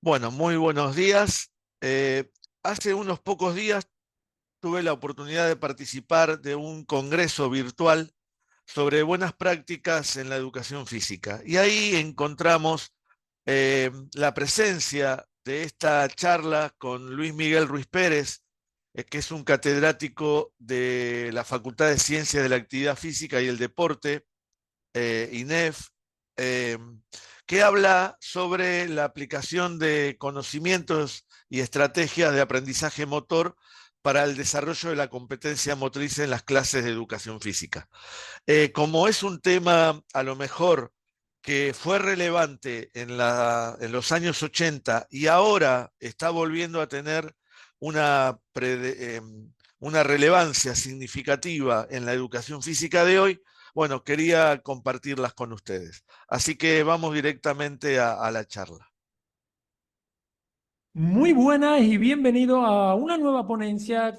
Bueno, muy buenos días. Hace unos pocos días tuve la oportunidad de participar de un congreso virtual sobre buenas prácticas en la educación física. Y ahí encontramos la presencia de esta charla con Luis Miguel Ruiz Pérez, que es un catedrático de la Facultad de Ciencias de la Actividad Física y el Deporte, INEF, eh, que habla sobre la aplicación de conocimientos y estrategias de aprendizaje motor para el desarrollo de la competencia motriz en las clases de educación física. Como es un tema a lo mejor que fue relevante en los años 80 y ahora está volviendo a tener una, una relevancia significativa en la educación física de hoy, bueno, quería compartirlas con ustedes. Así que vamos directamente a la charla. Muy buenas y bienvenidos a una nueva ponencia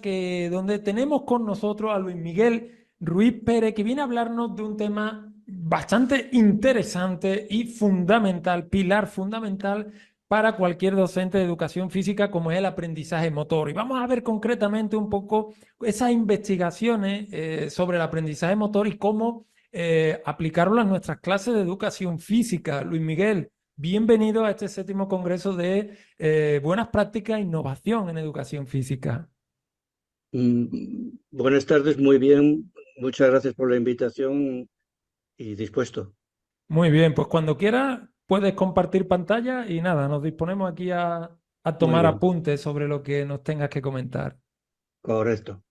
donde tenemos con nosotros a Luis Miguel Ruiz Pérez, que viene a hablarnos de un tema bastante interesante y fundamental, pilar fundamental para cualquier docente de educación física, como es el aprendizaje motor. Y vamos a ver concretamente un poco esas investigaciones sobre el aprendizaje motor y cómo aplicarlo en nuestras clases de educación física. Luis Miguel, bienvenido a este séptimo congreso de buenas prácticas e innovación en educación física. Buenas tardes, muy bien. Muchas gracias por la invitación y dispuesto. Muy bien, pues cuando quieras puedes compartir pantalla y nada, nos disponemos aquí a Muy tomar bien, apuntes sobre lo que nos tengas que comentar. correcto.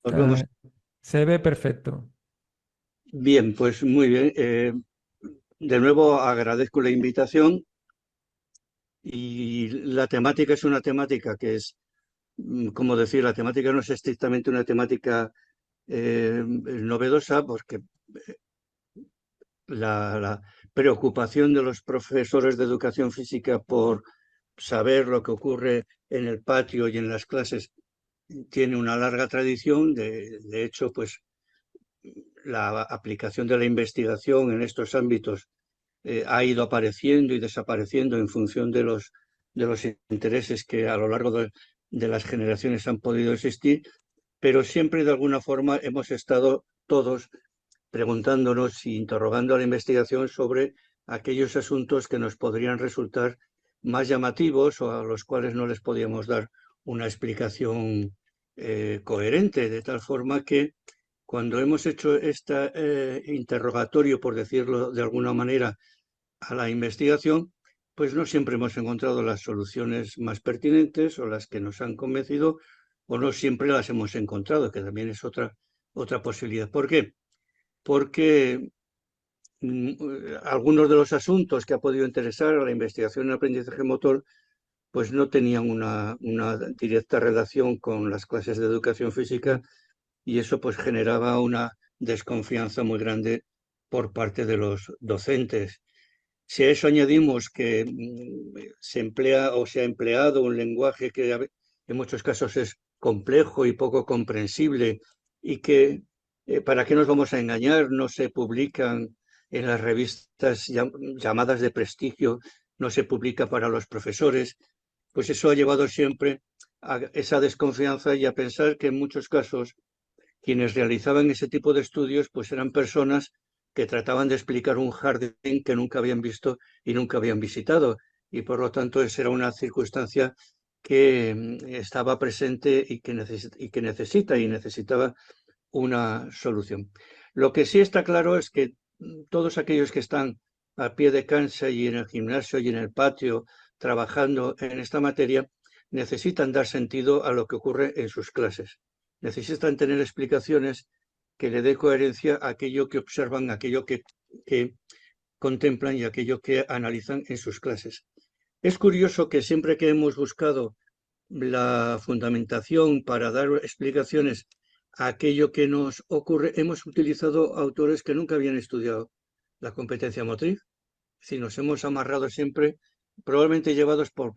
Pues vamos. Ah, se ve perfecto. Bien, pues muy bien. De nuevo agradezco la invitación y la temática es una temática que es, como decir, la temática no es estrictamente una temática novedosa porque la preocupación de los profesores de educación física por saber lo que ocurre en el patio y en las clases tiene una larga tradición. De hecho, pues la aplicación de la investigación en estos ámbitos ha ido apareciendo y desapareciendo en función de los intereses que a lo largo de las generaciones han podido existir, pero siempre de alguna forma hemos estado todos preguntándonos e interrogando a la investigación sobre aquellos asuntos que nos podrían resultar más llamativos o a los cuales no les podíamos dar una explicación coherente, de tal forma que cuando hemos hecho este interrogatorio, por decirlo de alguna manera, a la investigación, pues no siempre hemos encontrado las soluciones más pertinentes o las que nos han convencido, o no siempre las hemos encontrado, que también es otra posibilidad. ¿Por qué? Porque algunos de los asuntos que ha podido interesar a la investigación en aprendizaje motor pues no tenían una directa relación con las clases de educación física, y eso pues generaba una desconfianza muy grande por parte de los docentes. Si a eso añadimos que se emplea o se ha empleado un lenguaje que en muchos casos es complejo y poco comprensible, y que, ¿para qué nos vamos a engañar? No se publican en las revistas llamadas de prestigio, no se publica para los profesores, pues eso ha llevado siempre a esa desconfianza y a pensar que en muchos casos quienes realizaban ese tipo de estudios pues eran personas que trataban de explicar un jardín que nunca habían visto y nunca habían visitado, y por lo tanto esa era una circunstancia que estaba presente y que necesita y necesitaba una solución. Lo que sí está claro es que todos aquellos que están a pie de cancha y en el gimnasio y en el patio trabajando en esta materia necesitan dar sentido a lo que ocurre en sus clases. Necesitan tener explicaciones que le dé coherencia a aquello que observan, a aquello que contemplan y a aquello que analizan en sus clases. Es curioso que siempre que hemos buscado la fundamentación para dar explicaciones a aquello que nos ocurre, hemos utilizado autores que nunca habían estudiado la competencia motriz. Si nos hemos amarrado siempre, probablemente llevados por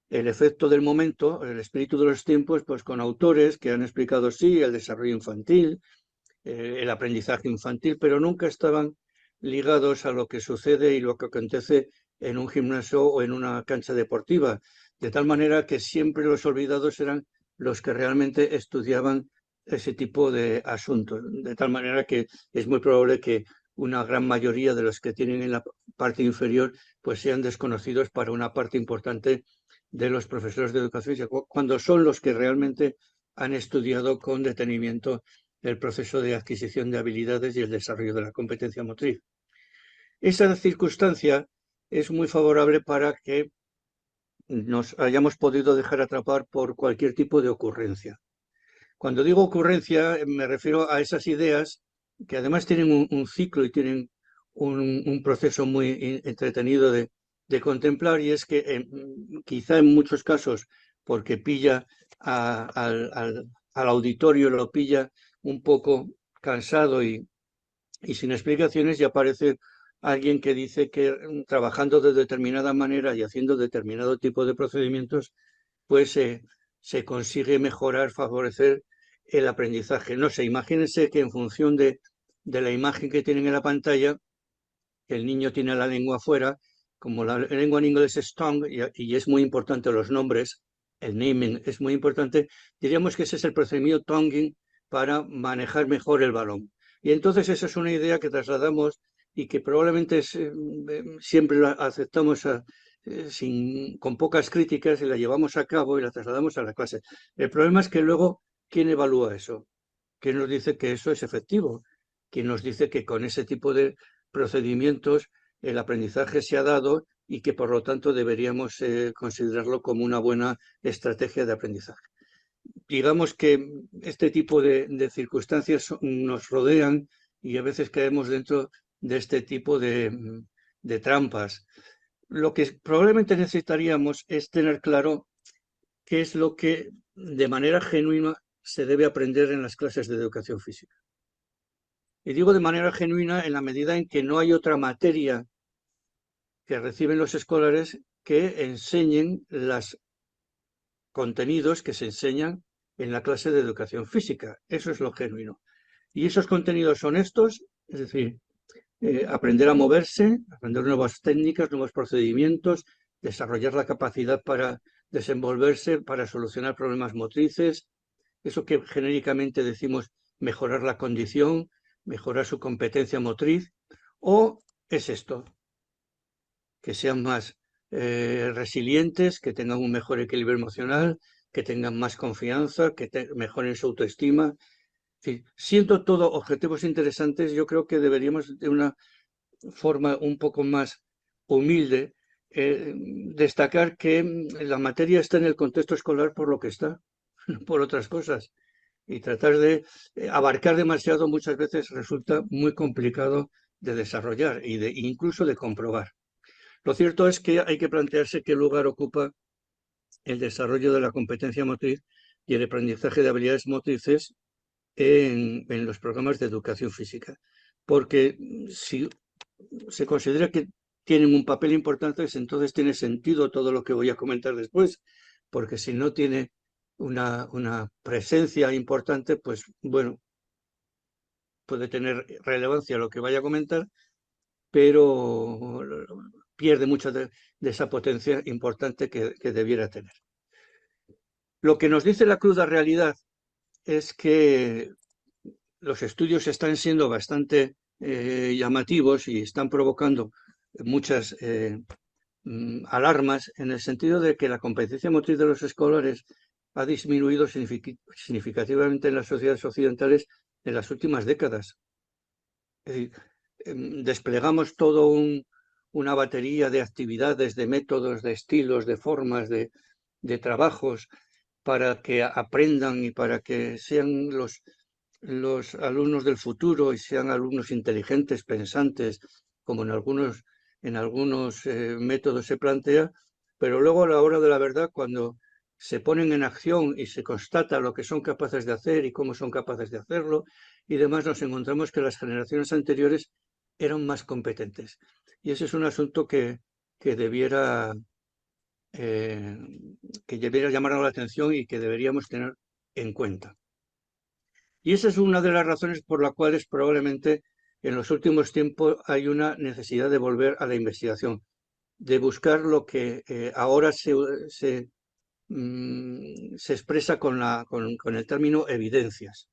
el efecto del momento, el espíritu de los tiempos, pues con autores que han explicado, sí, el desarrollo infantil, el aprendizaje infantil, pero nunca estaban ligados a lo que sucede y lo que acontece en un gimnasio o en una cancha deportiva, de tal manera que siempre los olvidados eran los que realmente estudiaban ese tipo de asuntos, de tal manera que es muy probable que una gran mayoría de los que tienen en la parte inferior pues sean desconocidos para una parte importante de los profesores de educación física, cuando son los que realmente han estudiado con detenimiento el proceso de adquisición de habilidades y el desarrollo de la competencia motriz. Esa circunstancia es muy favorable para que nos hayamos podido dejar atrapar por cualquier tipo de ocurrencia. Cuando digo ocurrencia, me refiero a esas ideas que además tienen un ciclo y tienen un proceso muy entretenido de contemplar, y es que quizá en muchos casos, porque pilla al auditorio, lo pilla un poco cansado y sin explicaciones, y aparece alguien que dice que trabajando de determinada manera y haciendo determinado tipo de procedimientos, pues se consigue mejorar, favorecer el aprendizaje. No sé, imagínense que en función de la imagen que tienen en la pantalla, el niño tiene la lengua afuera, como la lengua en inglés es tongue, y es muy importante los nombres, el naming es muy importante, diríamos que ese es el procedimiento tonguing para manejar mejor el balón. Y entonces esa es una idea que trasladamos y que probablemente siempre la aceptamos con pocas críticas y la llevamos a cabo y la trasladamos a la clase. El problema es que luego, ¿quién evalúa eso? ¿Quién nos dice que eso es efectivo? ¿Quién nos dice que con ese tipo de procedimientos el aprendizaje se ha dado y que por lo tanto deberíamos considerarlo como una buena estrategia de aprendizaje? Digamos que este tipo de circunstancias nos rodean y a veces caemos dentro de este tipo de trampas. Lo que probablemente necesitaríamos es tener claro qué es lo que de manera genuina se debe aprender en las clases de educación física. Y digo de manera genuina en la medida en que no hay otra materia que reciben los escolares que enseñen los contenidos que se enseñan en la clase de educación física. Eso es lo genuino. Y esos contenidos son estos, es decir, aprender a moverse, aprender nuevas técnicas, nuevos procedimientos, desarrollar la capacidad para desenvolverse, para solucionar problemas motrices, eso que genéricamente decimos mejorar la condición, mejorar su competencia motriz, o es esto, que sean más resilientes, que tengan un mejor equilibrio emocional, que tengan más confianza, que mejoren su autoestima. Sí, siendo todo objetivos interesantes, yo creo que deberíamos de una forma un poco más humilde destacar que la materia está en el contexto escolar por lo que está, no por otras cosas. Y tratar de abarcar demasiado muchas veces resulta muy complicado de desarrollar y incluso de comprobar. Lo cierto es que hay que plantearse qué lugar ocupa el desarrollo de la competencia motriz y el aprendizaje de habilidades motrices en los programas de educación física. Porque si se considera que tienen un papel importante, entonces tiene sentido todo lo que voy a comentar después, porque si no tiene una presencia importante, pues bueno, puede tener relevancia lo que vaya a comentar, pero pierde mucha de esa potencia importante que debiera tener. Lo que nos dice la cruda realidad es que los estudios están siendo bastante llamativos y están provocando muchas alarmas en el sentido de que la competencia motriz de los escolares ha disminuido significativamente en las sociedades occidentales en las últimas décadas. Es decir, desplegamos todo una batería de actividades, de métodos, de estilos, de formas, de trabajos para que aprendan y para que sean los alumnos del futuro y sean alumnos inteligentes, pensantes, como en algunos métodos se plantea, pero luego a la hora de la verdad, cuando se ponen en acción y se constata lo que son capaces de hacer y cómo son capaces de hacerlo y demás, nos encontramos que las generaciones anteriores eran más competentes. Y ese es un asunto que debiera llamar la atención y que deberíamos tener en cuenta. Y esa es una de las razones por las cuales probablemente en los últimos tiempos hay una necesidad de volver a la investigación, de buscar lo que ahora se expresa con el término evidencias,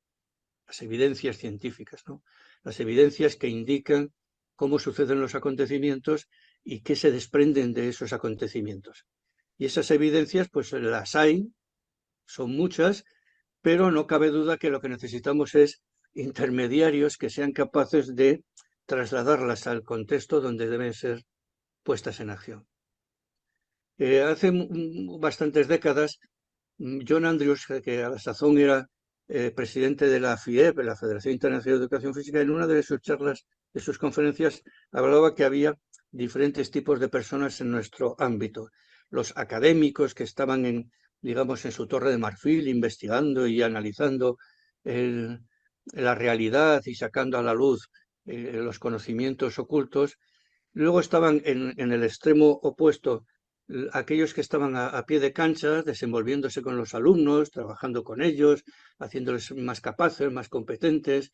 las evidencias científicas, ¿no? Las evidencias que indican cómo suceden los acontecimientos y qué se desprenden de esos acontecimientos. Y esas evidencias, pues las hay, son muchas, pero no cabe duda que lo que necesitamos es intermediarios que sean capaces de trasladarlas al contexto donde deben ser puestas en acción. Hace bastantes décadas, John Andrews, que a la sazón era presidente de la FIEP, la Federación Internacional de Educación Física, en una de sus charlas, de sus conferencias, hablaba que había diferentes tipos de personas en nuestro ámbito. Los académicos que estaban digamos, en su torre de marfil, investigando y analizando la realidad y sacando a la luz los conocimientos ocultos. Luego estaban en el extremo opuesto aquellos que estaban a pie de cancha, desenvolviéndose con los alumnos, trabajando con ellos, haciéndoles más capaces, más competentes,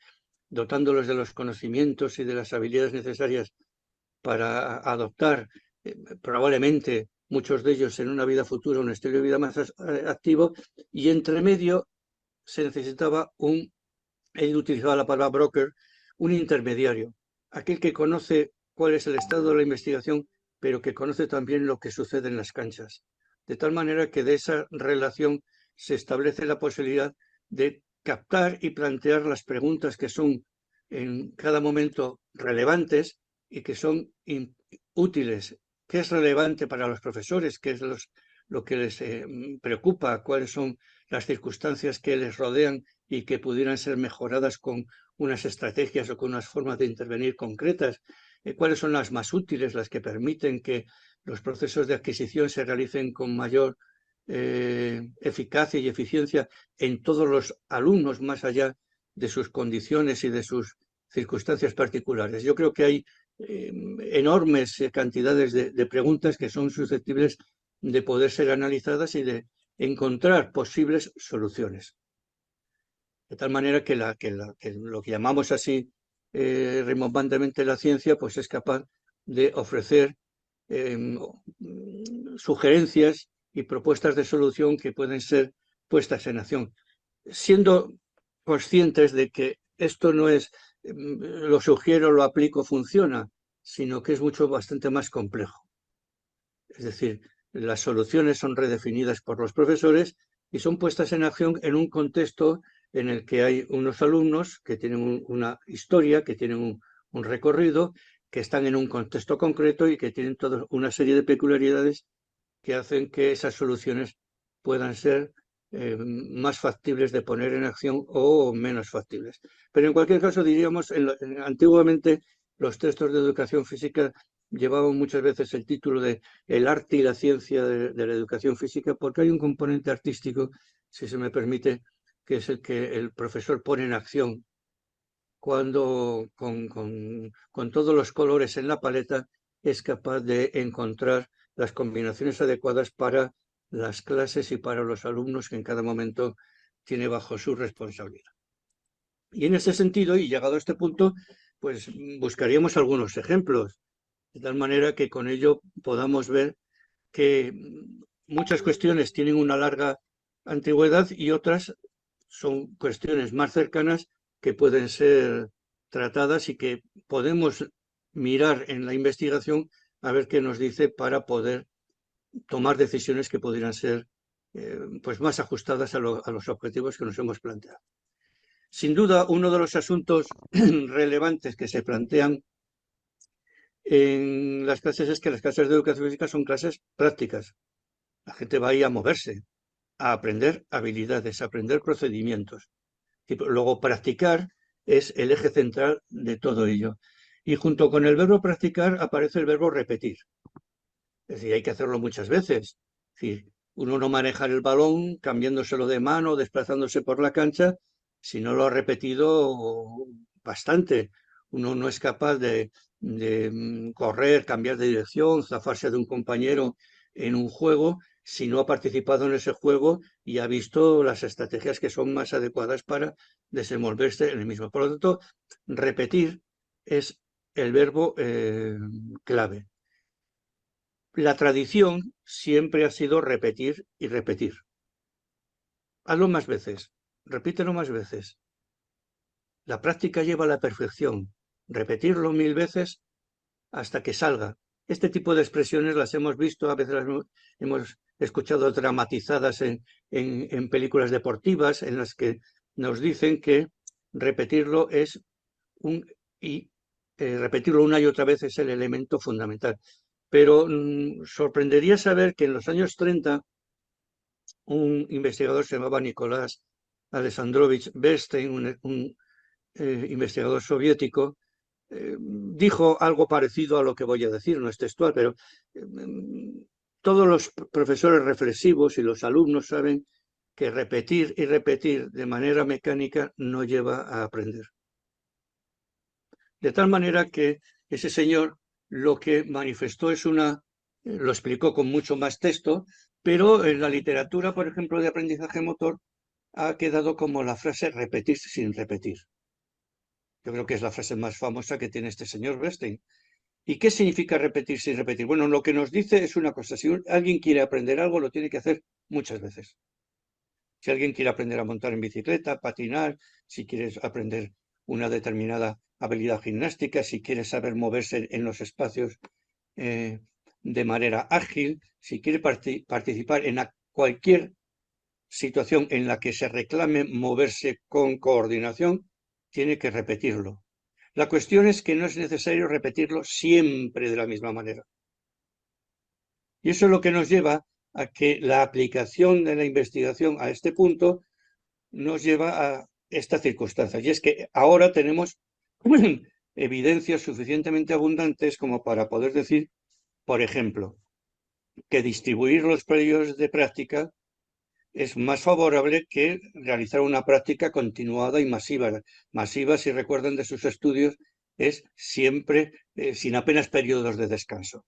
dotándolos de los conocimientos y de las habilidades necesarias para adoptar probablemente muchos de ellos en una vida futura un estilo de vida más activo, y entre medio se necesitaba él utilizaba la palabra broker, un intermediario, aquel que conoce cuál es el estado de la investigación, pero que conoce también lo que sucede en las canchas. De tal manera que de esa relación se establece la posibilidad de captar y plantear las preguntas que son en cada momento relevantes y que son útiles. ¿Qué es relevante para los profesores? ¿Qué es lo que les preocupa? ¿Cuáles son las circunstancias que les rodean y que pudieran ser mejoradas con unas estrategias o con unas formas de intervenir concretas? ¿Cuáles son las más útiles, las que permiten que los procesos de adquisición se realicen con mayor eficacia y eficiencia en todos los alumnos, más allá de sus condiciones y de sus circunstancias particulares? Yo creo que hay enormes cantidades de preguntas que son susceptibles de poder ser analizadas y de encontrar posibles soluciones. De tal manera que lo que llamamos así rimbombantemente la ciencia, pues es capaz de ofrecer sugerencias y propuestas de solución que pueden ser puestas en acción, siendo conscientes de que esto no es lo sugiero, lo aplico, funciona, sino que es bastante más complejo. Es decir, las soluciones son redefinidas por los profesores y son puestas en acción en un contexto en el que hay unos alumnos que tienen una historia, que tienen un recorrido, que están en un contexto concreto y que tienen toda una serie de peculiaridades que hacen que esas soluciones puedan ser más factibles de poner en acción o menos factibles. Pero en cualquier caso, diríamos, antiguamente los textos de educación física llevaban muchas veces el título de El arte y la ciencia de la educación física, porque hay un componente artístico, si se me permite, que es el que el profesor pone en acción cuando con todos los colores en la paleta es capaz de encontrar las combinaciones adecuadas para las clases y para los alumnos que en cada momento tiene bajo su responsabilidad. Y en ese sentido, y llegado a este punto, pues buscaríamos algunos ejemplos, de tal manera que con ello podamos ver que muchas cuestiones tienen una larga antigüedad y otras son cuestiones más cercanas que pueden ser tratadas y que podemos mirar en la investigación a ver qué nos dice para poder tomar decisiones que pudieran ser pues más ajustadas a los objetivos que nos hemos planteado. Sin duda, uno de los asuntos relevantes que se plantean en las clases es que las clases de educación física son clases prácticas. La gente va ahí a moverse, a aprender habilidades, a aprender procedimientos. Y luego practicar es el eje central de todo ello. Y junto con el verbo practicar aparece el verbo repetir. Es decir, hay que hacerlo muchas veces. Es decir, uno no maneja el balón cambiándoselo de mano, desplazándose por la cancha, si no lo ha repetido bastante. Uno no es capaz de correr, cambiar de dirección, zafarse de un compañero en un juego, si no ha participado en ese juego y ha visto las estrategias que son más adecuadas para desenvolverse en el mismo. Por lo tanto, repetir es el verbo clave. La tradición siempre ha sido repetir y repetir. Hazlo más veces, repítelo más veces. La práctica lleva a la perfección. Repetirlo 1000 veces hasta que salga. Este tipo de expresiones las hemos visto, a veces las hemos escuchado dramatizadas en películas deportivas, en las que nos dicen que repetirlo es repetirlo una y otra vez es el elemento fundamental. Pero sorprendería saber que en los años 30 un investigador se llamaba Nicolás Alexandrovich Bernstein, un investigador soviético, dijo algo parecido a lo que voy a decir, no es textual, pero todos los profesores reflexivos y los alumnos saben que repetir y repetir de manera mecánica no lleva a aprender. De tal manera que ese señor lo que manifestó es lo explicó con mucho más texto, pero en la literatura, por ejemplo, de aprendizaje motor, ha quedado como la frase repetir sin repetir. Yo creo que es la frase más famosa que tiene este señor Bernstein. ¿Y qué significa repetir sin repetir? Bueno, lo que nos dice es una cosa. Si alguien quiere aprender algo, lo tiene que hacer muchas veces. Si alguien quiere aprender a montar en bicicleta, patinar, si quieres aprender una determinada habilidad gimnástica, si quieres saber moverse en los espacios de manera ágil, si quiere participar en cualquier situación en la que se reclame moverse con coordinación, tiene que repetirlo. La cuestión es que no es necesario repetirlo siempre de la misma manera. Y eso es lo que nos lleva a que la aplicación de la investigación a este punto nos lleva a esta circunstancia. Y es que ahora tenemos evidencias suficientemente abundantes como para poder decir, por ejemplo, que distribuir los periodos de práctica es más favorable que realizar una práctica continuada y masiva. Masiva, si recuerdan de sus estudios, es siempre sin apenas periodos de descanso.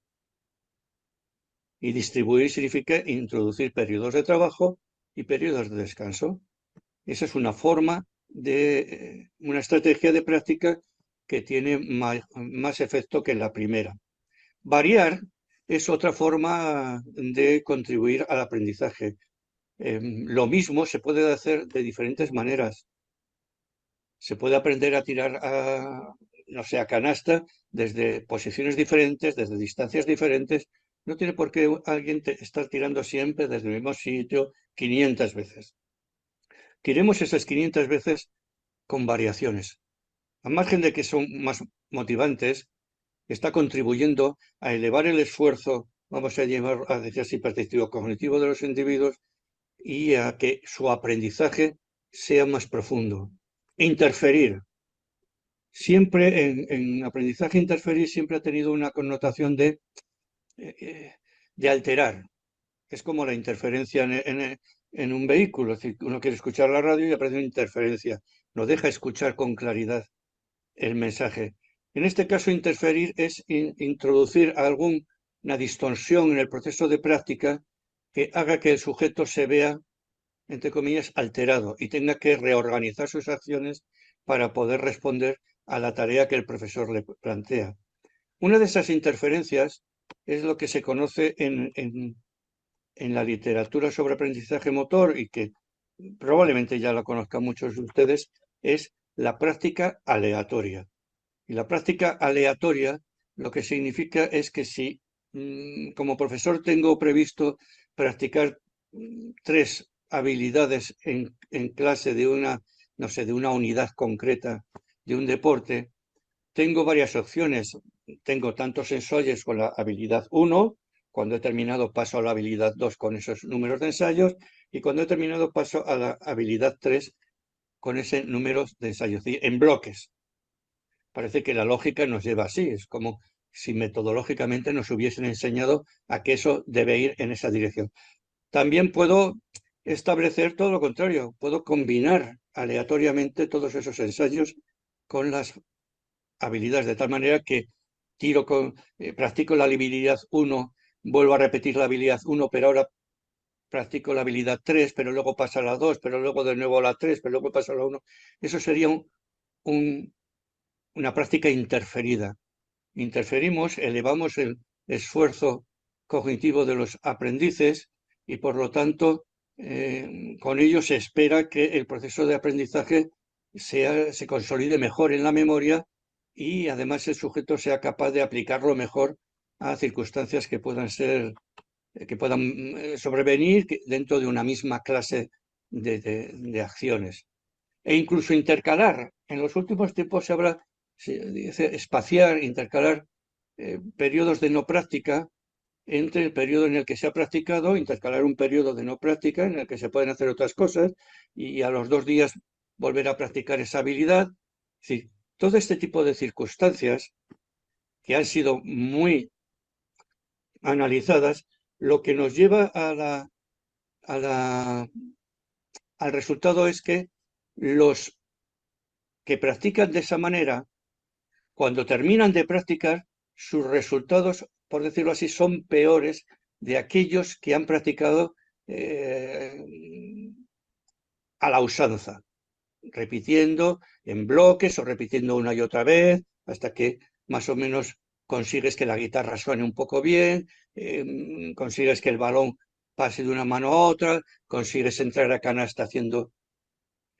Y distribuir significa introducir periodos de trabajo y periodos de descanso. Esa es una forma de una estrategia de práctica que tiene más efecto que la primera. Variar es otra forma de contribuir al aprendizaje. Lo mismo se puede hacer de diferentes maneras. Se puede aprender a tirar no sé, a canasta desde posiciones diferentes, desde distancias diferentes. No tiene por qué alguien estar tirando siempre desde el mismo sitio 500 veces. Tiremos esas 500 veces con variaciones. Al margen de que son más motivantes, está contribuyendo a elevar el esfuerzo, vamos a decir así, perceptivo cognitivo de los individuos y a que su aprendizaje sea más profundo. Interferir. Siempre en aprendizaje interferir siempre ha tenido una connotación de alterar. Es como la interferencia en un vehículo. Es decir, uno quiere escuchar la radio y aparece una interferencia. No deja escuchar con claridad el mensaje. En este caso, interferir es introducir alguna distorsión en el proceso de práctica que haga que el sujeto se vea, entre comillas, alterado y tenga que reorganizar sus acciones para poder responder a la tarea que el profesor le plantea. Una de esas interferencias es lo que se conoce en la literatura sobre aprendizaje motor y que probablemente ya la conozcan muchos de ustedes, es la práctica aleatoria. Y la práctica aleatoria lo que significa es que si como profesor tengo previsto practicar 3 habilidades en clase de una unidad concreta de un deporte, tengo varias opciones. Tengo tantos ensayos con la habilidad 1, cuando he terminado paso a la habilidad 2 con esos números de ensayos y cuando he terminado paso a la habilidad 3 con ese número de ensayos, en bloques. Parece que la lógica nos lleva así, es como si metodológicamente nos hubiesen enseñado a que eso debe ir en esa dirección. También puedo establecer todo lo contrario, puedo combinar aleatoriamente todos esos ensayos con las habilidades, de tal manera que practico la habilidad 1, vuelvo a repetir la habilidad 1, pero ahora practico la habilidad 3, pero luego pasa a la 2, pero luego de nuevo a la 3, pero luego pasa a la 1. Eso sería una práctica interferida. Interferimos, elevamos el esfuerzo cognitivo de los aprendices y por lo tanto con ello se espera que el proceso de aprendizaje se consolide mejor en la memoria y además el sujeto sea capaz de aplicarlo mejor a circunstancias que puedan sobrevenir dentro de una misma clase de acciones. E incluso intercalar. En los últimos tiempos se dice espaciar, intercalar periodos de no práctica entre el periodo en el que se ha practicado, intercalar un periodo de no práctica en el que se pueden hacer otras cosas y a los 2 días volver a practicar esa habilidad. Es decir, todo este tipo de circunstancias que han sido muy analizadas, lo que nos lleva al resultado es que los que practican de esa manera, cuando terminan de practicar, sus resultados, por decirlo así, son peores de aquellos que han practicado a la usanza, repitiendo en bloques o repitiendo una y otra vez, hasta que más o menos consigues que la guitarra suene un poco bien, consigues que el balón pase de una mano a otra, consigues entrar a canasta haciendo...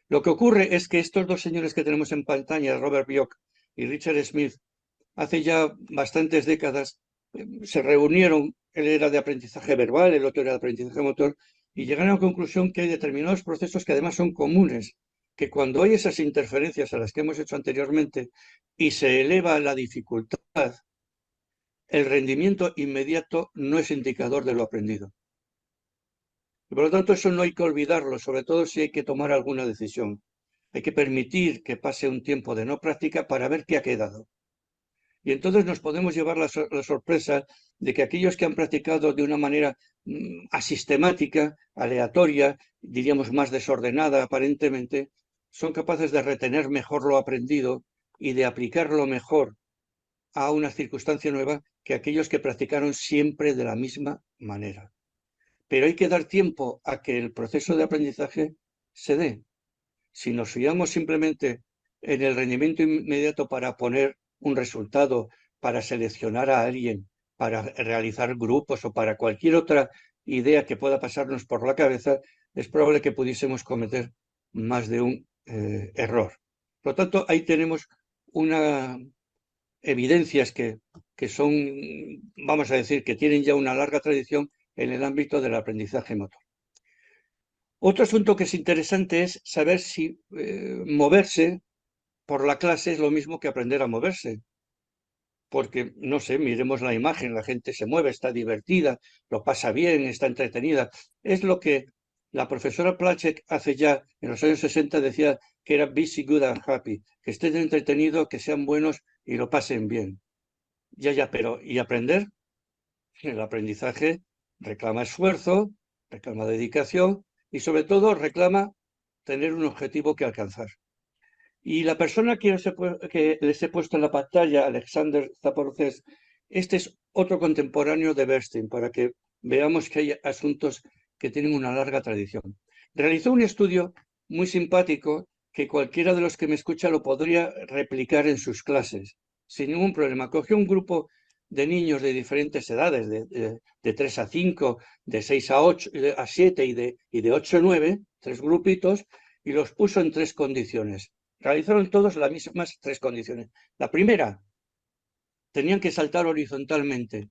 Lo que ocurre es que estos 2 señores que tenemos en pantalla, Robert Bjork y Richard Smith, hace ya bastantes décadas se reunieron, él era de aprendizaje verbal, el otro era de aprendizaje motor, y llegaron a la conclusión que hay determinados procesos que además son comunes, que cuando hay esas interferencias a las que hemos hecho anteriormente y se eleva la dificultad, el rendimiento inmediato no es indicador de lo aprendido. Y por lo tanto, eso no hay que olvidarlo, sobre todo si hay que tomar alguna decisión. Hay que permitir que pase un tiempo de no práctica para ver qué ha quedado. Y entonces nos podemos llevar la sorpresa de que aquellos que han practicado de una manera asistemática, aleatoria, diríamos más desordenada aparentemente, son capaces de retener mejor lo aprendido y de aplicarlo mejor a una circunstancia nueva que aquellos que practicaron siempre de la misma manera. Pero hay que dar tiempo a que el proceso de aprendizaje se dé. Si nos fiamos simplemente en el rendimiento inmediato para poner un resultado, para seleccionar a alguien, para realizar grupos o para cualquier otra idea que pueda pasarnos por la cabeza, es probable que pudiésemos cometer más de un error. Por lo tanto, ahí tenemos unas evidencias que son, vamos a decir, que tienen ya una larga tradición en el ámbito del aprendizaje motor. Otro asunto que es interesante es saber si moverse por la clase es lo mismo que aprender a moverse. Porque, no sé, miremos la imagen, la gente se mueve, está divertida, lo pasa bien, está entretenida. Es lo que la profesora Placzek hace ya, en los años 60, decía que era busy, good and happy, que estén entretenidos, que sean buenos y lo pasen bien. Ya, pero ¿y aprender? El aprendizaje reclama esfuerzo, reclama dedicación y sobre todo reclama tener un objetivo que alcanzar. Y la persona que les he puesto en la pantalla, Alexander Zaporozhets, este es otro contemporáneo de Bernstein, para que veamos que hay asuntos que tienen una larga tradición. Realizó un estudio muy simpático que cualquiera de los que me escucha lo podría replicar en sus clases, sin ningún problema. Cogió un grupo de niños de diferentes edades, de 3 a 5, de 6 a 8, a 7 y de 8 a 9, 3 grupitos, y los puso en 3 condiciones. Realizaron todos las mismas 3 condiciones. La primera, tenían que saltar horizontalmente.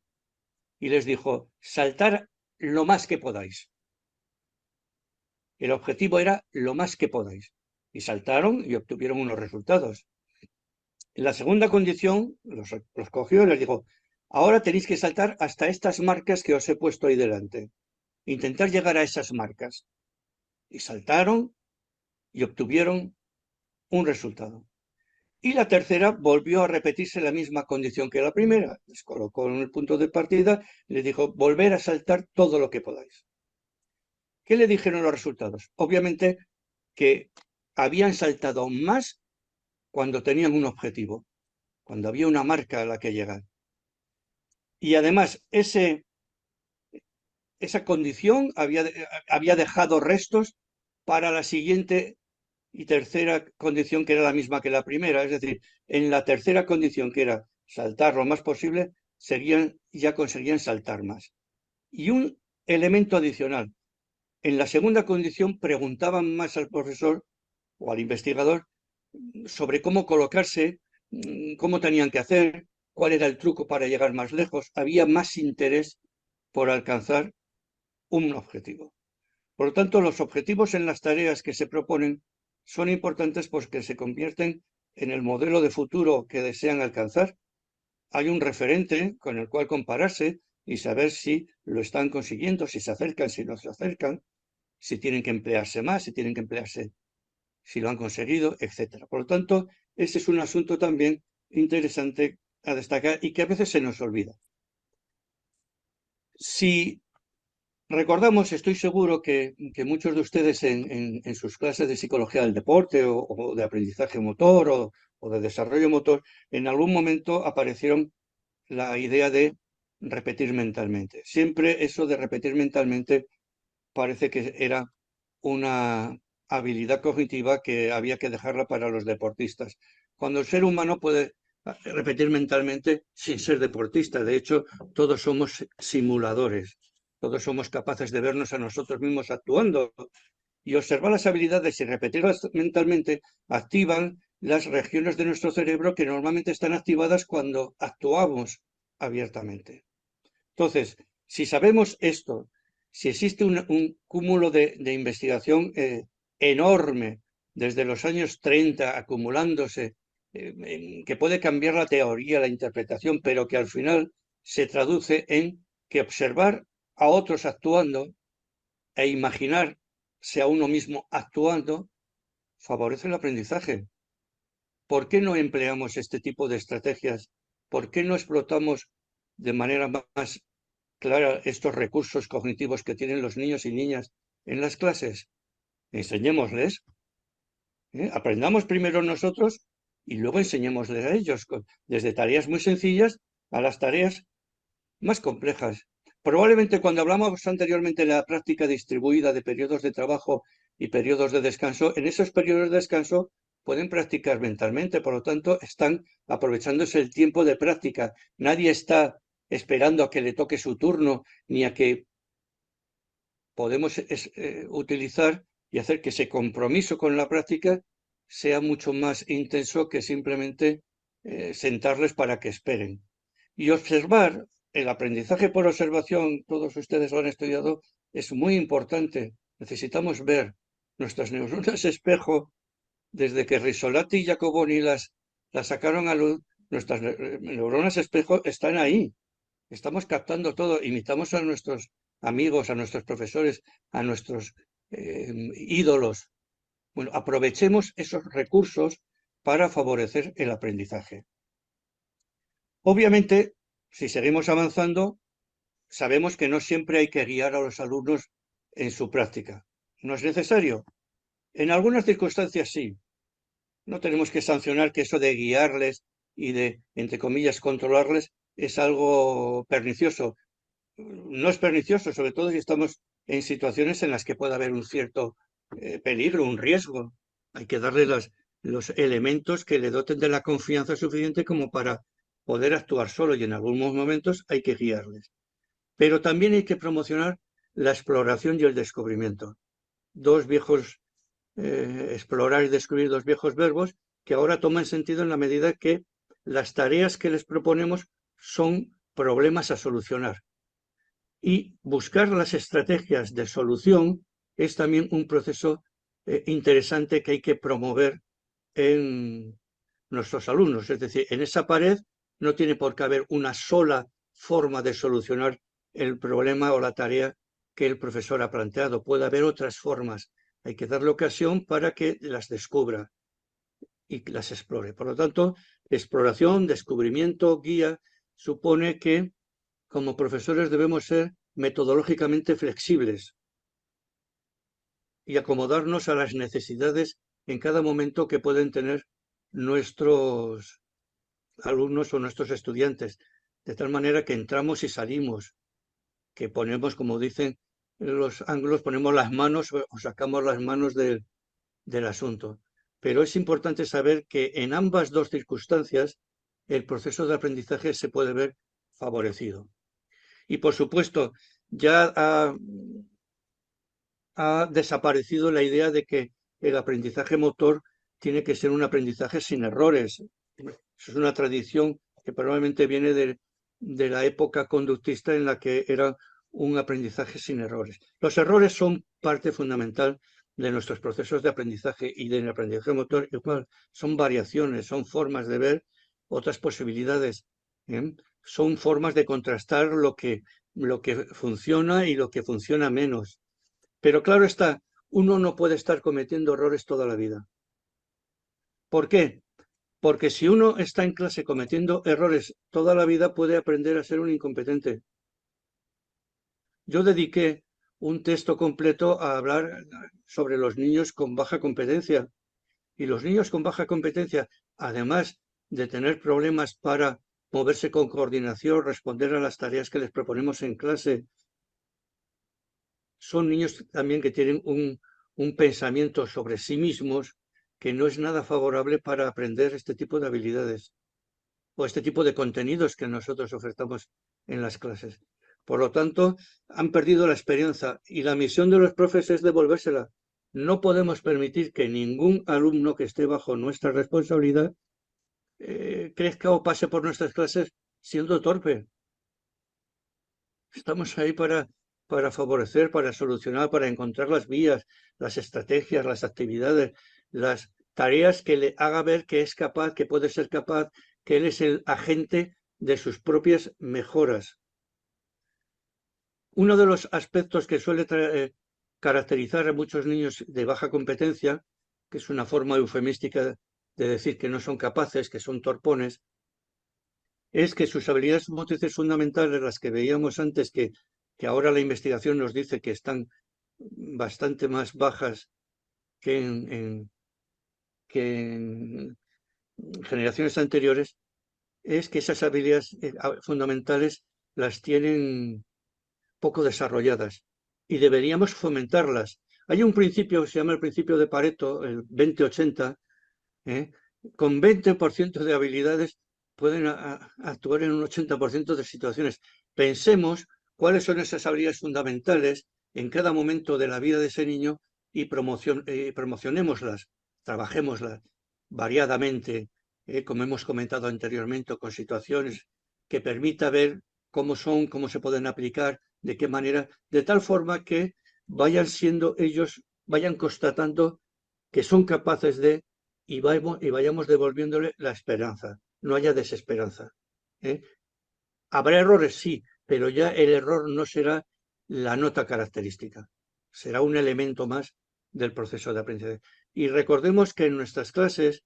Y les dijo, saltar lo más que podáis. El objetivo era lo más que podáis. Y saltaron y obtuvieron unos resultados. En la segunda condición, los cogió y les dijo, ahora tenéis que saltar hasta estas marcas que os he puesto ahí delante. Intentar llegar a esas marcas. Y saltaron y obtuvieron un resultado. Y la tercera volvió a repetirse la misma condición que la primera. Les colocó en el punto de partida y les dijo, volver a saltar todo lo que podáis. ¿Qué le dijeron los resultados? Obviamente que habían saltado más cuando tenían un objetivo, cuando había una marca a la que llegar. Y además, ese esa condición había dejado restos para la siguiente y tercera condición, que era la misma que la primera. Es decir, en la tercera condición, que era saltar lo más posible, ya conseguían saltar más. Y un elemento adicional: en la segunda condición preguntaban más al profesor o al investigador sobre cómo colocarse, cómo tenían que hacer, cuál era el truco para llegar más lejos. Había más interés por alcanzar un objetivo. Por lo tanto, los objetivos en las tareas que se proponen son importantes porque se convierten en el modelo de futuro que desean alcanzar. Hay un referente con el cual compararse y saber si lo están consiguiendo, si se acercan, si no se acercan, si tienen que emplearse más, si tienen que emplearse, si lo han conseguido, etc. Por lo tanto, ese es un asunto también interesante a destacar y que a veces se nos olvida. Si recordamos, estoy seguro que muchos de ustedes en sus clases de psicología del deporte o de aprendizaje motor o de desarrollo motor, en algún momento aparecieron la idea de repetir mentalmente. Siempre eso de repetir mentalmente parece que era una habilidad cognitiva que había que dejarla para los deportistas, cuando el ser humano puede repetir mentalmente sin ser deportista. De hecho, todos somos simuladores, todos somos capaces de vernos a nosotros mismos actuando, y observar las habilidades y repetirlas mentalmente activan las regiones de nuestro cerebro que normalmente están activadas cuando actuamos abiertamente. Entonces, si sabemos esto, si existe un cúmulo de investigación enorme desde los años 30 acumulándose, que puede cambiar la teoría, la interpretación, pero que al final se traduce en que observar a otros actuando e imaginarse a uno mismo actuando favorece el aprendizaje. ¿Por qué no empleamos este tipo de estrategias? ¿Por qué no explotamos de manera más clara estos recursos cognitivos que tienen los niños y niñas en las clases? Enseñémosles, aprendamos primero nosotros y luego enseñémosles a ellos, desde tareas muy sencillas a las tareas más complejas. Probablemente cuando hablamos anteriormente de la práctica distribuida de periodos de trabajo y periodos de descanso, en esos periodos de descanso pueden practicar mentalmente, por lo tanto están aprovechándose el tiempo de práctica. Nadie está esperando a que le toque su turno, ni a que podemos utilizar y hacer que ese compromiso con la práctica sea mucho más intenso que simplemente sentarles para que esperen. Y observar, el aprendizaje por observación, todos ustedes lo han estudiado, es muy importante. Necesitamos ver nuestras neuronas espejo. Desde que Risolati y Jacoboni las sacaron a luz, nuestras neuronas espejo están ahí. Estamos captando todo, imitamos a nuestros amigos, a nuestros profesores, a nuestros ídolos. Bueno, aprovechemos esos recursos para favorecer el aprendizaje. Obviamente, si seguimos avanzando, sabemos que no siempre hay que guiar a los alumnos en su práctica. ¿No es necesario? En algunas circunstancias sí. No tenemos que sancionar que eso de guiarles y de, entre comillas, controlarles es algo pernicioso. No es pernicioso, sobre todo si estamos en situaciones en las que puede haber un cierto peligro, un riesgo. Hay que darle los elementos que le doten de la confianza suficiente como para poder actuar solo, y en algunos momentos hay que guiarles. Pero también hay que promocionar la exploración y el descubrimiento. Explorar y descubrir, dos viejos verbos que ahora toman sentido en la medida que las tareas que les proponemos son problemas a solucionar. Y buscar las estrategias de solución es también un proceso interesante que hay que promover en nuestros alumnos. Es decir, en esa pared no tiene por qué haber una sola forma de solucionar el problema o la tarea que el profesor ha planteado. Puede haber otras formas. Hay que darle ocasión para que las descubra y las explore. Por lo tanto, exploración, descubrimiento, guía, supone que como profesores debemos ser metodológicamente flexibles y acomodarnos a las necesidades en cada momento que pueden tener nuestros alumnos o nuestros estudiantes, de tal manera que entramos y salimos, que ponemos, como dicen los anglos, ponemos las manos o sacamos las manos del asunto. Pero es importante saber que en ambas dos circunstancias el proceso de aprendizaje se puede ver favorecido. Y por supuesto, ya ha desaparecido la idea de que el aprendizaje motor tiene que ser un aprendizaje sin errores. Eso es una tradición que probablemente viene de la época conductista en la que era un aprendizaje sin errores. Los errores son parte fundamental de nuestros procesos de aprendizaje y del aprendizaje motor, igual son variaciones, son formas de ver otras posibilidades, ¿eh? Son formas de contrastar lo que funciona y lo que funciona menos. Pero claro está, uno no puede estar cometiendo errores toda la vida. ¿Por qué? Porque si uno está en clase cometiendo errores toda la vida, puede aprender a ser un incompetente. Yo dediqué un texto completo a hablar sobre los niños con baja competencia. Y los niños con baja competencia, además de tener problemas para moverse con coordinación, responder a las tareas que les proponemos en clase, son niños también que tienen un pensamiento sobre sí mismos que no es nada favorable para aprender este tipo de habilidades o este tipo de contenidos que nosotros ofertamos en las clases. Por lo tanto, han perdido la esperanza y la misión de los profes es devolvérsela. No podemos permitir que ningún alumno que esté bajo nuestra responsabilidad crezca o pase por nuestras clases siendo torpe. Estamos ahí para favorecer, para solucionar, para encontrar las vías, las estrategias, las actividades, las tareas que le haga ver que es capaz, que puede ser capaz, que él es el agente de sus propias mejoras. Uno de los aspectos que suele caracterizar a muchos niños de baja competencia, que es una forma eufemística de decir que no son capaces, que son torpones, es que sus habilidades motrices fundamentales, las que veíamos antes, que ahora la investigación nos dice que están bastante más bajas que en generaciones anteriores, es que esas habilidades fundamentales las tienen poco desarrolladas y deberíamos fomentarlas. Hay un principio que se llama el principio de Pareto, el 20-80, con 20% de habilidades pueden actuar en un 80% de situaciones. Pensemos cuáles son esas habilidades fundamentales en cada momento de la vida de ese niño y promocionémoslas, trabajémoslas variadamente, como hemos comentado anteriormente, con situaciones que permita ver cómo son, cómo se pueden aplicar, de qué manera, de tal forma que vayan siendo ellos, vayan constatando que son capaces de y vayamos devolviéndole la esperanza, no haya desesperanza. Habrá errores, sí, pero ya el error no será la nota característica, será un elemento más del proceso de aprendizaje. Y recordemos que en nuestras clases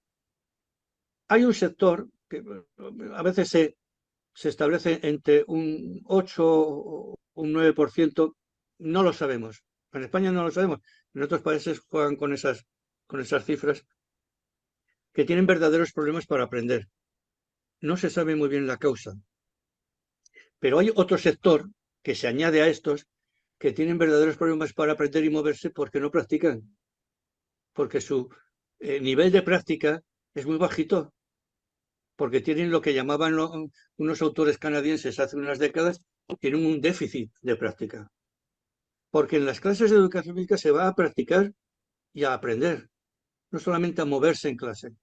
hay un sector que a veces se establece entre un 8 o un 9%, no lo sabemos. En España no lo sabemos, en otros países juegan con esas cifras, que tienen verdaderos problemas para aprender. No se sabe muy bien la causa. Pero hay otro sector que se añade a estos que tienen verdaderos problemas para aprender y moverse porque no practican. Porque su nivel de práctica es muy bajito. Porque tienen lo que llamaban unos autores canadienses hace unas décadas, tienen un déficit de práctica. Porque en las clases de educación física se va a practicar y a aprender. No solamente a moverse en clase.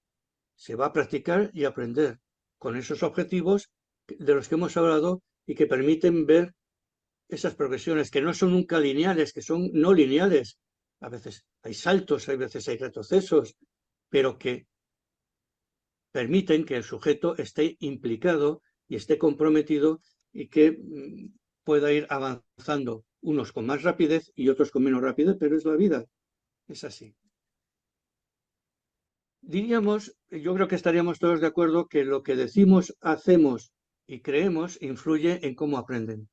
Se va a practicar y aprender con esos objetivos de los que hemos hablado y que permiten ver esas progresiones que no son nunca lineales, que son no lineales. A veces hay saltos, a veces hay retrocesos, pero que permiten que el sujeto esté implicado y esté comprometido y que pueda ir avanzando, unos con más rapidez y otros con menos rapidez, pero es la vida, es así. Diríamos, yo creo que estaríamos todos de acuerdo que lo que decimos, hacemos y creemos influye en cómo aprenden.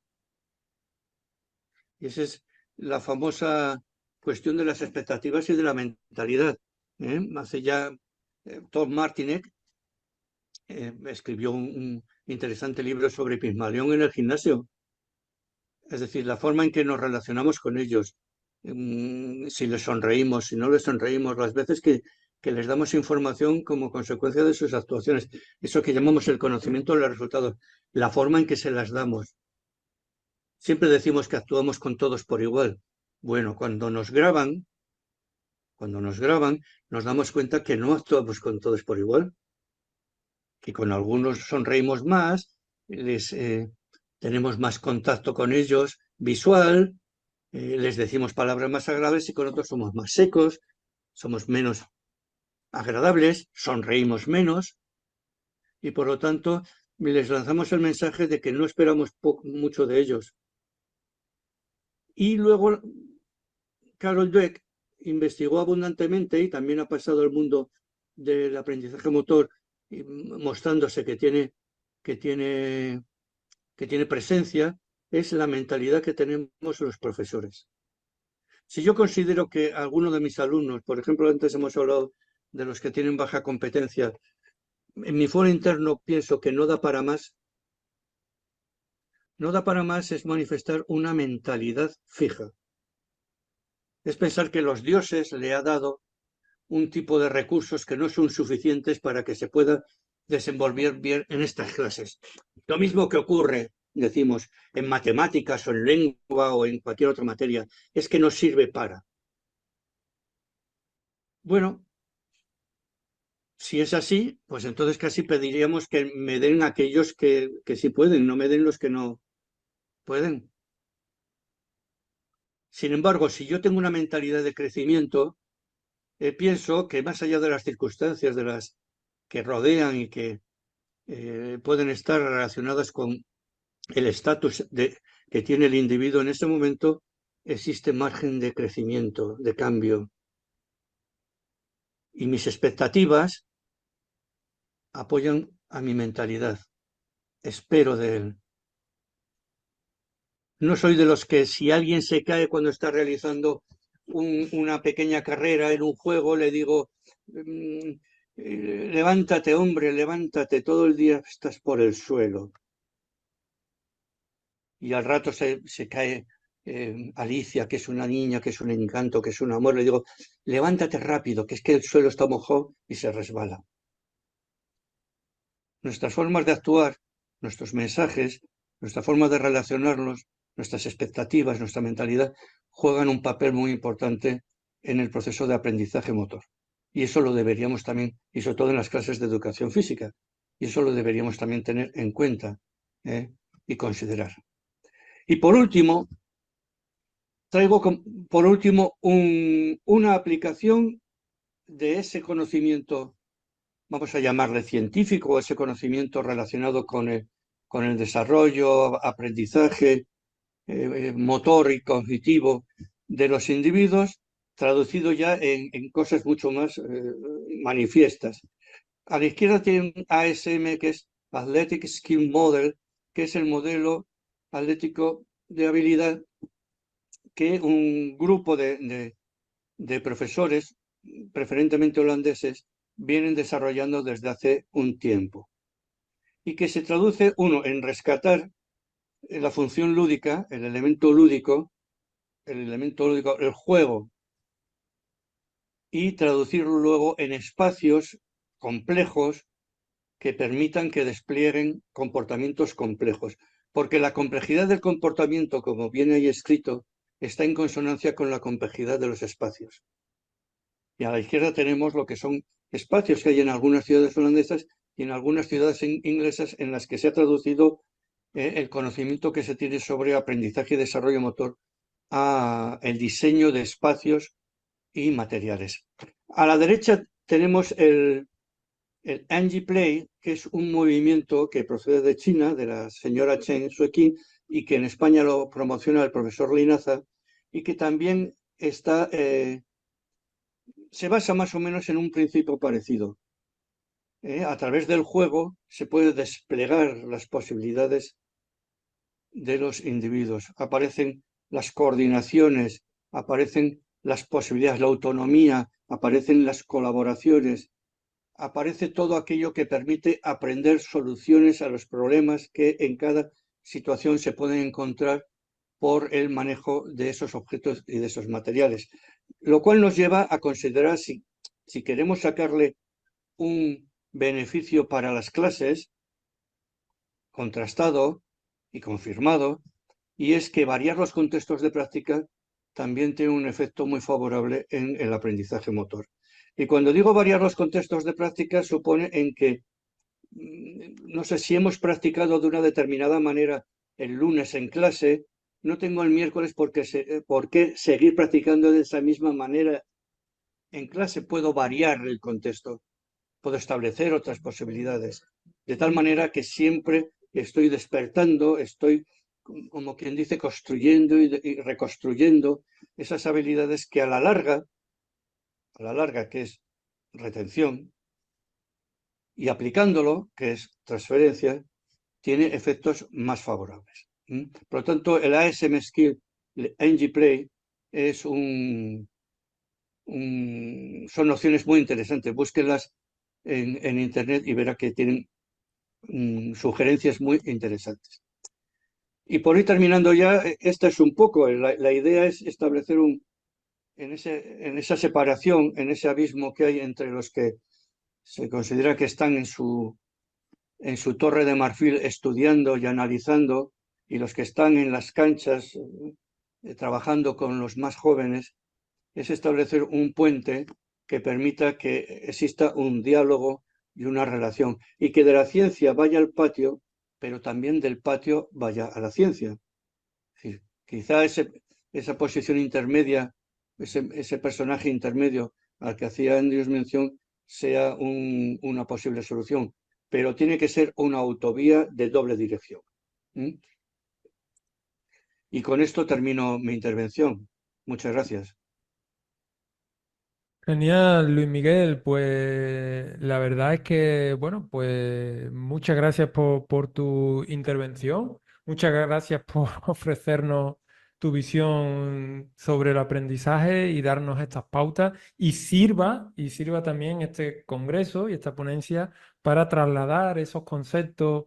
Y esa es la famosa cuestión de las expectativas y de la mentalidad. Hace ya Tom Martinek escribió un interesante libro sobre Pigmalión en el gimnasio. Es decir, la forma en que nos relacionamos con ellos, si les sonreímos, si no les sonreímos, las veces que les damos información como consecuencia de sus actuaciones, eso que llamamos el conocimiento de los resultados, la forma en que se las damos. Siempre decimos que actuamos con todos por igual. Bueno, cuando nos graban, nos damos cuenta que no actuamos con todos por igual, que con algunos sonreímos más, tenemos más contacto con ellos visual, les decimos palabras más agradables y con otros somos más secos, somos menos agradables, sonreímos menos y por lo tanto les lanzamos el mensaje de que no esperamos mucho de ellos. Y luego Carol Dweck investigó abundantemente y también ha pasado al mundo del aprendizaje motor mostrándose que tiene presencia, es la mentalidad que tenemos los profesores. Si yo considero que alguno de mis alumnos, por ejemplo, antes hemos hablado de los que tienen baja competencia, en mi foro interno pienso que no da para más, es manifestar una mentalidad fija. Es pensar que los dioses le ha dado un tipo de recursos que no son suficientes para que se pueda desenvolver bien en estas clases. Lo mismo que ocurre, decimos, en matemáticas o en lengua o en cualquier otra materia, es que no sirve para. Bueno, si es así, pues entonces casi pediríamos que me den aquellos que sí pueden, no me den los que no pueden. Sin embargo, si yo tengo una mentalidad de crecimiento, pienso que más allá de las circunstancias de las que rodean y que pueden estar relacionadas con el estatus que tiene el individuo en ese momento, existe margen de crecimiento, de cambio. Y mis expectativas apoyan a mi mentalidad. Espero de él. No soy de los que si alguien se cae cuando está realizando una pequeña carrera en un juego, le digo, levántate, hombre, levántate, todo el día estás por el suelo. Y al rato se cae Alicia, que es una niña, que es un encanto, que es un amor. Le digo, levántate rápido, que es que el suelo está mojado y se resbala. Nuestras formas de actuar, nuestros mensajes, nuestra forma de relacionarnos, nuestras expectativas, nuestra mentalidad, juegan un papel muy importante en el proceso de aprendizaje motor. Y eso lo deberíamos también, y sobre todo en las clases de educación física, y eso lo deberíamos también tener en cuenta y considerar. Y por último, traigo una aplicación de ese conocimiento, vamos a llamarle científico, ese conocimiento relacionado con el desarrollo, aprendizaje motor y cognitivo de los individuos, traducido ya en cosas mucho más manifiestas. A la izquierda tienen ASM, que es Athletic Skill Model, que es el modelo atlético de habilidad que un grupo de profesores, preferentemente holandeses, vienen desarrollando desde hace un tiempo. Y que se traduce, uno, en rescatar la función lúdica, el elemento lúdico, el juego, y traducirlo luego en espacios complejos que permitan que desplieguen comportamientos complejos. Porque la complejidad del comportamiento, como viene ahí escrito, está en consonancia con la complejidad de los espacios. Y a la izquierda tenemos lo que son espacios que hay en algunas ciudades holandesas y en algunas ciudades inglesas en las que se ha traducido el conocimiento que se tiene sobre aprendizaje y desarrollo motor a el diseño de espacios y materiales. A la derecha tenemos el Angie Play, que es un movimiento que procede de China, de la señora Chen Sueqin, y que en España lo promociona el profesor Linaza, y que también se basa más o menos en un principio parecido. A través del juego se puede desplegar las posibilidades de los individuos. Aparecen las coordinaciones, aparecen las posibilidades, la autonomía, aparecen las colaboraciones, aparece todo aquello que permite aprender soluciones a los problemas que en cada situación se pueden encontrar por el manejo de esos objetos y de esos materiales. Lo cual nos lleva a considerar si queremos sacarle un beneficio para las clases, contrastado y confirmado, y es que variar los contextos de práctica también tiene un efecto muy favorable en el aprendizaje motor. Y cuando digo variar los contextos de práctica, supone en que, no sé, si hemos practicado de una determinada manera el lunes en clase, no tengo el miércoles por qué seguir practicando de esa misma manera en clase. Puedo variar el contexto, puedo establecer otras posibilidades, de tal manera que siempre estoy despertando, estoy, como quien dice, construyendo y reconstruyendo esas habilidades que a la larga, que es retención, y aplicándolo, que es transferencia, tiene efectos más favorables. Por lo tanto, el ASM Skill, el NG Play, son nociones muy interesantes. Búsquenlas en Internet y verá que tienen sugerencias muy interesantes. Y por ir terminando ya, esta es un poco, la idea es establecer en esa separación, en ese abismo que hay entre los que se considera que están en su torre de marfil estudiando y analizando, y los que están en las canchas trabajando con los más jóvenes, es establecer un puente que permita que exista un diálogo y una relación, y que de la ciencia vaya al patio, pero también del patio vaya a la ciencia. Es decir, quizá esa posición intermedia, ese personaje intermedio al que hacía Andrews mención, sea una posible solución, pero tiene que ser una autovía de doble dirección. Y con esto termino mi intervención. Muchas gracias. Genial, Luis Miguel. Pues la verdad es que, bueno, pues muchas gracias por tu intervención. Muchas gracias por ofrecernos tu visión sobre el aprendizaje y darnos estas pautas. Y sirva también este congreso y esta ponencia para trasladar esos conceptos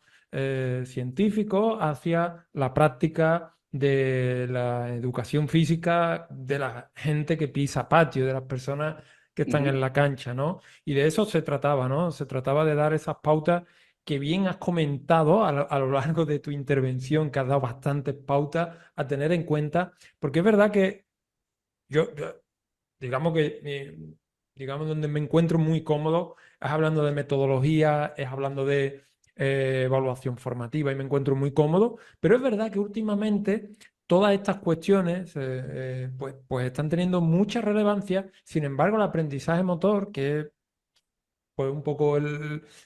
científicos hacia la práctica de la educación física de la gente que pisa patio, de las personas que están en la cancha, ¿no? Y de eso se trataba, ¿no? Se trataba de dar esas pautas que bien has comentado a lo largo de tu intervención, que has dado bastantes pautas a tener en cuenta, porque es verdad que digamos que, digamos, donde me encuentro muy cómodo es hablando de metodología, es hablando de evaluación formativa y me encuentro muy cómodo, pero es verdad que últimamente todas estas cuestiones pues están teniendo mucha relevancia. Sin embargo, el aprendizaje motor, que es pues un poco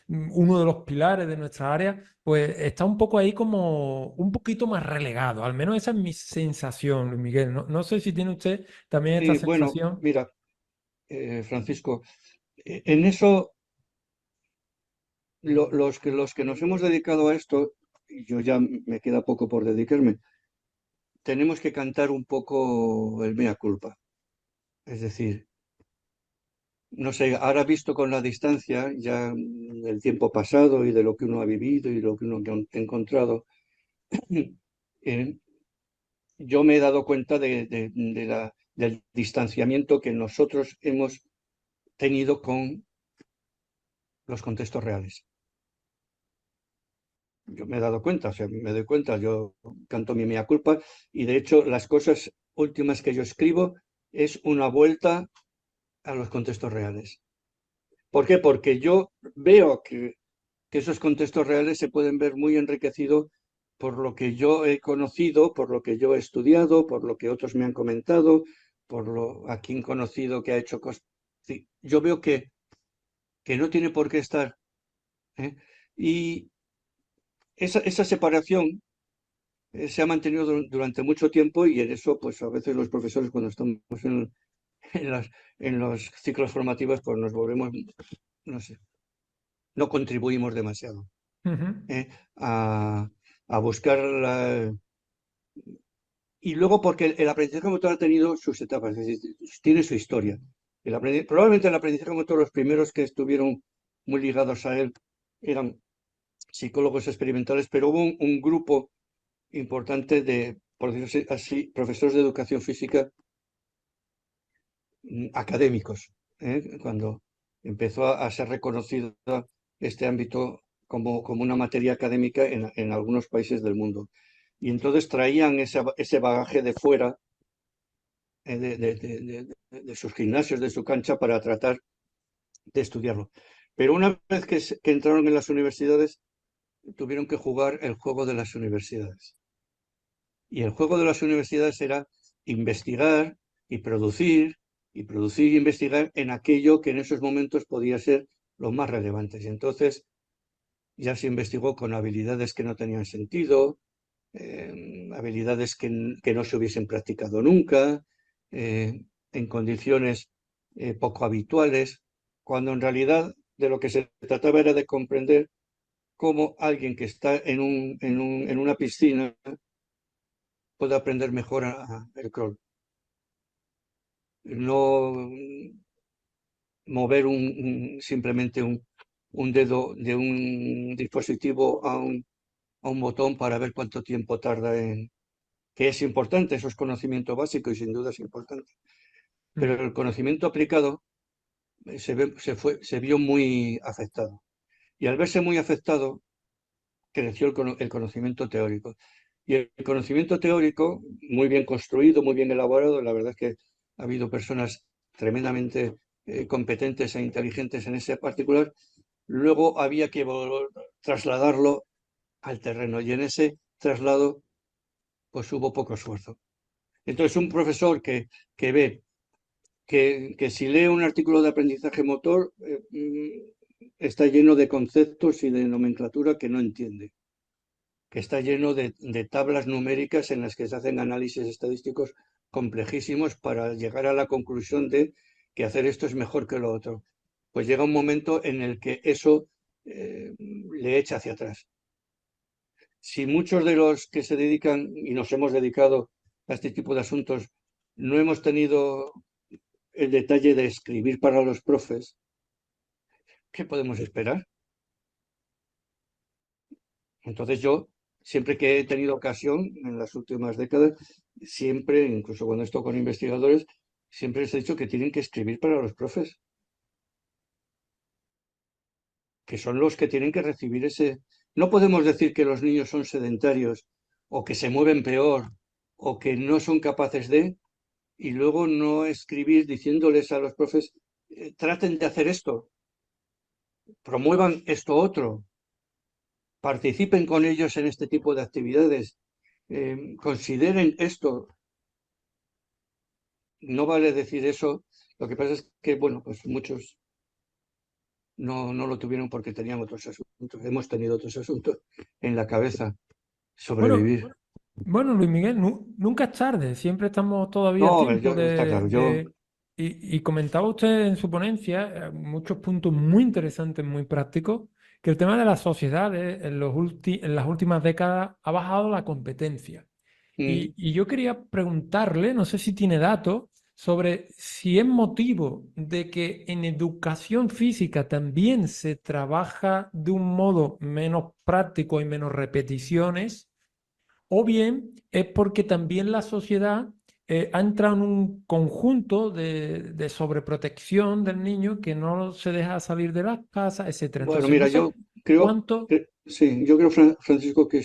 uno de los pilares de nuestra área, pues está un poco ahí como un poquito más relegado. Al menos esa es mi sensación, Luis Miguel. No sé si tiene usted también esta Sí, bueno, sensación. mira, Francisco, en eso los que nos hemos dedicado a esto, y yo ya me queda poco por dedicarme, tenemos que cantar un poco el mea culpa. Es decir, no sé, ahora visto con la distancia ya del tiempo pasado y de lo que uno ha vivido y lo que uno ha encontrado, eh, yo me he dado cuenta del distanciamiento que nosotros hemos tenido con los contextos reales. Yo me he dado cuenta, o sea, me doy cuenta, yo canto mi mea culpa, y de hecho las cosas últimas que yo escribo es una vuelta a los contextos reales. ¿Por qué? Porque yo veo que esos contextos reales se pueden ver muy enriquecidos por lo que yo he conocido, por lo que yo he estudiado, por lo que otros me han comentado, a quien conocido que ha hecho cosas. Sí, yo veo que no tiene por qué estar. ¿eh? Y esa separación se ha mantenido durante mucho tiempo, y en eso, pues a veces los profesores, cuando estamos en, las- en los ciclos formativos, pues nos volvemos, no sé, no contribuimos demasiado Ujú. a, a buscar y luego porque el aprendizaje motor ha tenido sus etapas, es decir, tiene su historia. Probablemente el aprendizaje motor, los primeros que estuvieron muy ligados a él eran psicólogos experimentales, pero hubo un grupo importante de por decirlo así, profesores de educación física académicos, cuando empezó a ser reconocido este ámbito como una materia académica en algunos países del mundo. Y entonces traían ese bagaje de fuera, de sus gimnasios, de su cancha, para tratar de estudiarlo. Pero una vez que entraron en las universidades, tuvieron que jugar el juego de las universidades. Y el juego de las universidades era investigar y producir, y investigar en aquello que en esos momentos podía ser lo más relevante. Y entonces ya se investigó con habilidades que no tenían sentido, habilidades que no se hubiesen practicado nunca, en condiciones poco habituales, cuando en realidad de lo que se trataba era de comprender cómo alguien que está en una piscina puede aprender mejor el crawl. No mover simplemente un dedo de un dispositivo a un botón para ver cuánto tiempo tarda que es importante, eso es conocimiento básico y sin duda es importante. Pero el conocimiento aplicado se vio muy afectado. Y al verse muy afectado, creció el conocimiento teórico. Y el conocimiento teórico, muy bien construido, muy bien elaborado, la verdad es que ha habido personas tremendamente competentes e inteligentes en ese particular, luego había que trasladarlo al terreno y en ese traslado pues hubo poco esfuerzo. Entonces un profesor que ve que si lee un artículo de aprendizaje motor está lleno de conceptos y de nomenclatura que no entiende, que está lleno de tablas numéricas en las que se hacen análisis estadísticos complejísimos para llegar a la conclusión de que hacer esto es mejor que lo otro. Pues llega un momento en el que eso le echa hacia atrás. Si muchos de los que se dedican y nos hemos dedicado a este tipo de asuntos no hemos tenido el detalle de escribir para los profes, ¿qué podemos esperar? Entonces yo, siempre que he tenido ocasión en las últimas décadas, siempre, incluso cuando estoy con investigadores, siempre les he dicho que tienen que escribir para los profes, que son los que tienen que recibir ese... No podemos decir que los niños son sedentarios o que se mueven peor o que no son capaces de, y luego no escribir diciéndoles a los profes, traten de hacer esto, promuevan esto otro, participen con ellos en este tipo de actividades, consideren esto. No vale decir eso. Lo que pasa es que, bueno, pues muchos no lo tuvieron porque tenían otros asuntos. Hemos tenido otros asuntos en la cabeza. Bueno, Sobrevivir. bueno, Luis Miguel, nunca es tarde, siempre estamos todavía a No, tiempo está claro. y comentaba usted en su ponencia muchos puntos muy interesantes, muy prácticos, que el tema de las sociedades en las últimas décadas ha bajado la competencia. Y yo quería preguntarle, no sé si tiene datos, sobre si es motivo de que en educación física también se trabaja de un modo menos práctico y menos repeticiones, o bien es porque también la sociedad ha entrado en un conjunto de sobreprotección del niño que no se deja salir de las casas, etcétera. Bueno, Entonces, no mira, sé yo creo cuánto... sí, yo creo, Francisco, que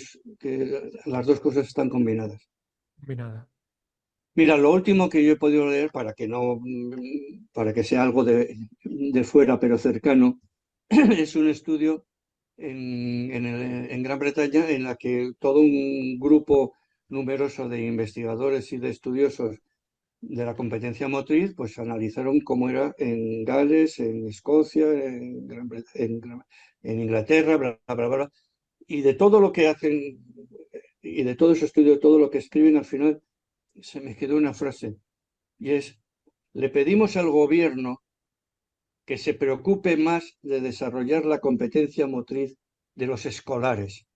las dos cosas están combinadas. Nada. Mira, lo último que yo he podido leer para que no, para que sea algo de fuera pero cercano, es un estudio en Gran Bretaña en la que todo un grupo numeroso de investigadores y de estudiosos de la competencia motriz, pues analizaron cómo era en Gales, en Escocia, en Inglaterra, bla, bla, bla, bla, y de todo lo que hacen y de todo ese estudio, de todo lo que escriben, al final se me quedó una frase y es: le pedimos al gobierno que se preocupe más de desarrollar la competencia motriz de los escolares,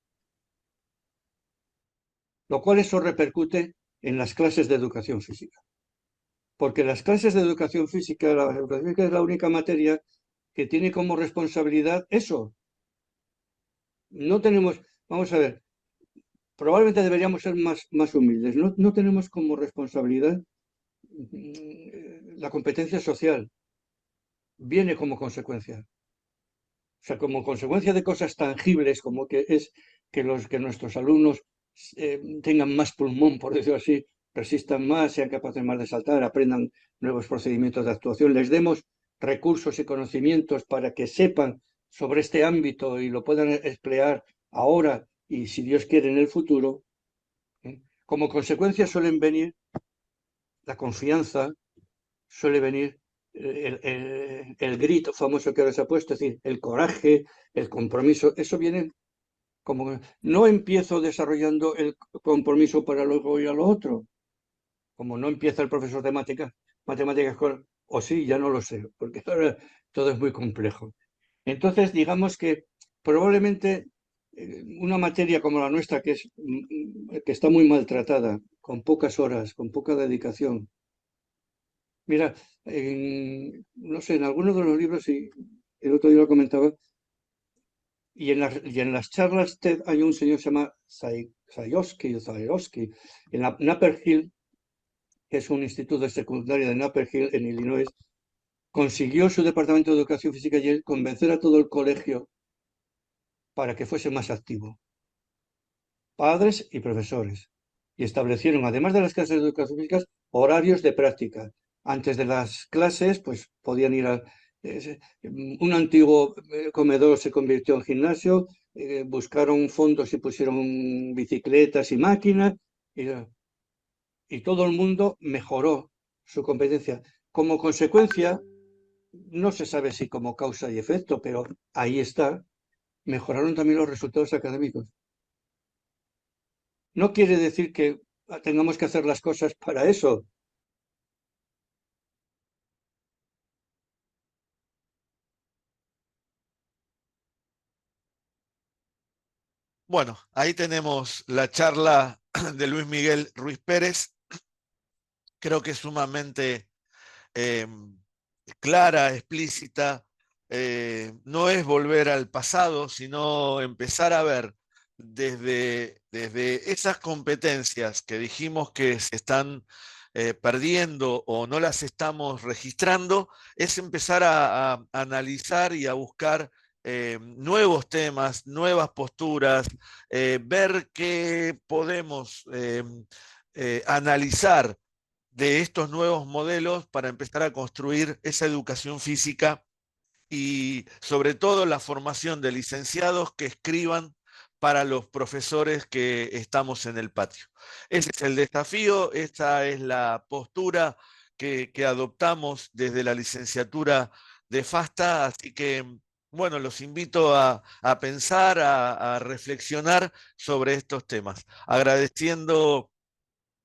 lo cual eso repercute en las clases de educación física. Porque las clases de educación física, la educación física es la única materia que tiene como responsabilidad eso. No tenemos, vamos a ver, probablemente deberíamos ser más humildes. No tenemos como responsabilidad la competencia social, viene como consecuencia. O sea, como consecuencia de cosas tangibles como que es que nuestros alumnos tengan más pulmón, por decirlo así, resistan más, sean capaces más de saltar, aprendan nuevos procedimientos de actuación, les demos recursos y conocimientos para que sepan sobre este ámbito y lo puedan emplear ahora y, si Dios quiere, en el futuro. Como consecuencia suelen venir la confianza, suele venir el grito famoso que ahora se ha puesto, es decir, el coraje, el compromiso. Eso viene como no empiezo desarrollando el compromiso para luego ir a lo otro, como no empieza el profesor de matemáticas o sí, ya no lo sé, porque ahora todo es muy complejo. Entonces, digamos que probablemente una materia como la nuestra, que está muy maltratada, con pocas horas, con poca dedicación. Mira, no sé, en algunos de los libros, y el otro día lo comentaba, y en las charlas TED hay un señor que se llama Zayowski, en la Napper Hill, que es un instituto de secundaria de Napper Hill en Illinois, consiguió su departamento de educación física y él convencer a todo el colegio para que fuese más activo, padres y profesores. Y establecieron, además de las clases de educación física, horarios de práctica. Antes de las clases, pues podían ir a... un antiguo comedor se convirtió en gimnasio, buscaron fondos y pusieron bicicletas y máquinas, y todo el mundo mejoró su competencia. Como consecuencia, no se sabe si como causa y efecto, pero ahí está, mejoraron también los resultados académicos. No quiere decir que tengamos que hacer las cosas para eso. Bueno, ahí tenemos la charla de Luis Miguel Ruiz Pérez. Creo que es sumamente eh, clara, explícita. No es volver al pasado, sino empezar a ver desde esas competencias que dijimos que se están perdiendo o no las estamos registrando, es empezar a analizar y a buscar nuevos temas, nuevas posturas, ver qué podemos analizar de estos nuevos modelos para empezar a construir esa educación física y sobre todo la formación de licenciados que escriban para los profesores que estamos en el patio. Ese es el desafío, esta es la postura que adoptamos desde la licenciatura de FASTA, así que bueno, los invito a pensar, a reflexionar sobre estos temas, agradeciendo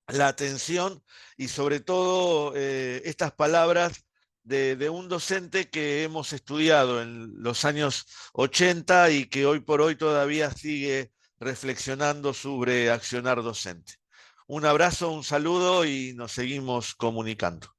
la atención y sobre todo estas palabras de un docente que hemos estudiado en los años 80 y que hoy por hoy todavía sigue reflexionando sobre accionar docente. Un abrazo, un saludo y nos seguimos comunicando.